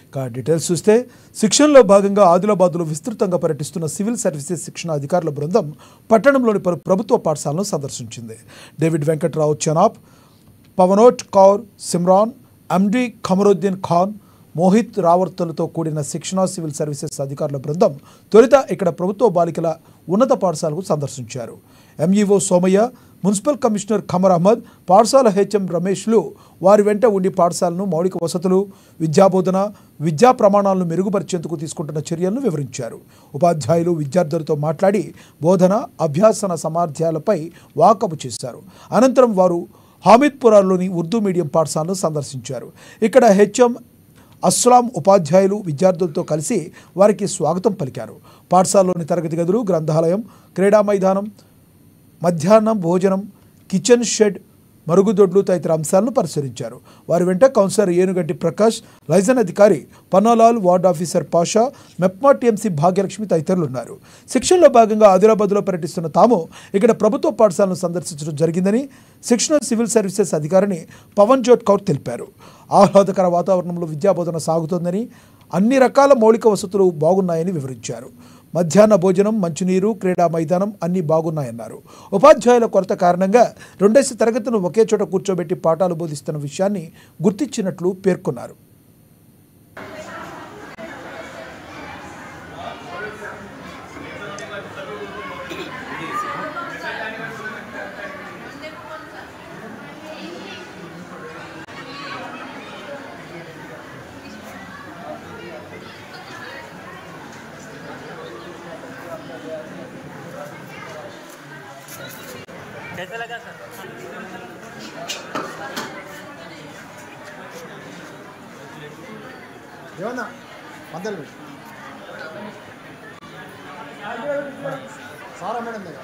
Details చూస్తే శిక్షణలో భాగంగా ఆదిలాబాద్లో విస్తృతంగా పర్యటిస్తున్న సివిల్ సర్వీసెస్ శిక్షణ అధికారుల బృందం పట్టణంలోని పలు ప్రభుత్వ పాఠశాలను సందర్శించింది. డేవిడ్ వెంకట్రావు చెనాబ్, పవనోట్ కౌర్ సిమ్రాన్, ఎండి ఖమరుద్దీన్ ఖాన్, మోహిత్ రావర్తలతో కూడిన శిక్షణ సివిల్ సర్వీసెస్ అధికారుల బృందం తొలుత ఇక్కడ ప్రభుత్వ బాలికల ఉన్నత పాఠశాలకు సందర్శించారు. MEO Somayya, municipal commissioner Khamar Ahmed, పాఠశాల హెచ్ఎం రమేష్లు వారి వెంట ఉండి పాఠశాలను మౌలిక వసతులు, విద్యాబోధన, విద్యా ప్రమాణాలను మెరుగుపరిచేందుకు తీసుకుంటున్న చర్యలను వివరించారు. ఉపాధ్యాయులు విద్యార్థులతో మాట్లాడి బోధన, అభ్యాసన సామర్థ్యాలపై వాకబు చేశారు. అనంతరం వారు హామిద్పురాలోని ఉర్దూ మీడియం పాఠశాలను సందర్శించారు. ఇక్కడ హెచ్ఎం అస్లాం ఉపాధ్యాయులు విద్యార్థులతో కలిసి వారికి స్వాగతం పలికారు. పాఠశాలలోని తరగతి గదులు, గ్రంథాలయం, క్రీడా మైదానం, మధ్యాహ్నం భోజనం, కిచెన్ షెడ్, మరుగుదొడ్లు తదితర అంశాలను పరిశీలించారు. వారి వెంట కౌన్సిలర్ ఏనుగంటి ప్రకాష్, లైజన్ అధికారి Pannalal, ward officer Pasha, MEPMA TMC Bhagyalakshmi తదితరులు ఉన్నారు. శిక్షణలో భాగంగా ఆదిలాబాద్లో పర్యటిస్తున్న తాము ఇక్కడ ప్రభుత్వ పాఠశాలను సందర్శించడం జరిగిందని శిక్షణ సివిల్ సర్వీసెస్ అధికారిని పవన్ జోట్ కౌర్ తెలిపారు. ఆహ్లాదకర వాతావరణంలో విద్యాబోధన సాగుతోందని, అన్ని రకాల మౌలిక వసతులు బాగున్నాయని వివరించారు. మధ్యాహ్న భోజనం, మంచినీరు, క్రీడా మైదానం అన్నీ బాగున్నాయన్నారు. ఉపాధ్యాయుల కొరత కారణంగా 2 తరగతులను ఒకే చోట కూర్చోబెట్టి పాఠాలు బోధిస్తున్న విషయాన్ని గుర్తించినట్లు పేర్కొన్నారు. कैसा लगा सर? ఏమన్నా మందలు సారా మేడం దగ్గర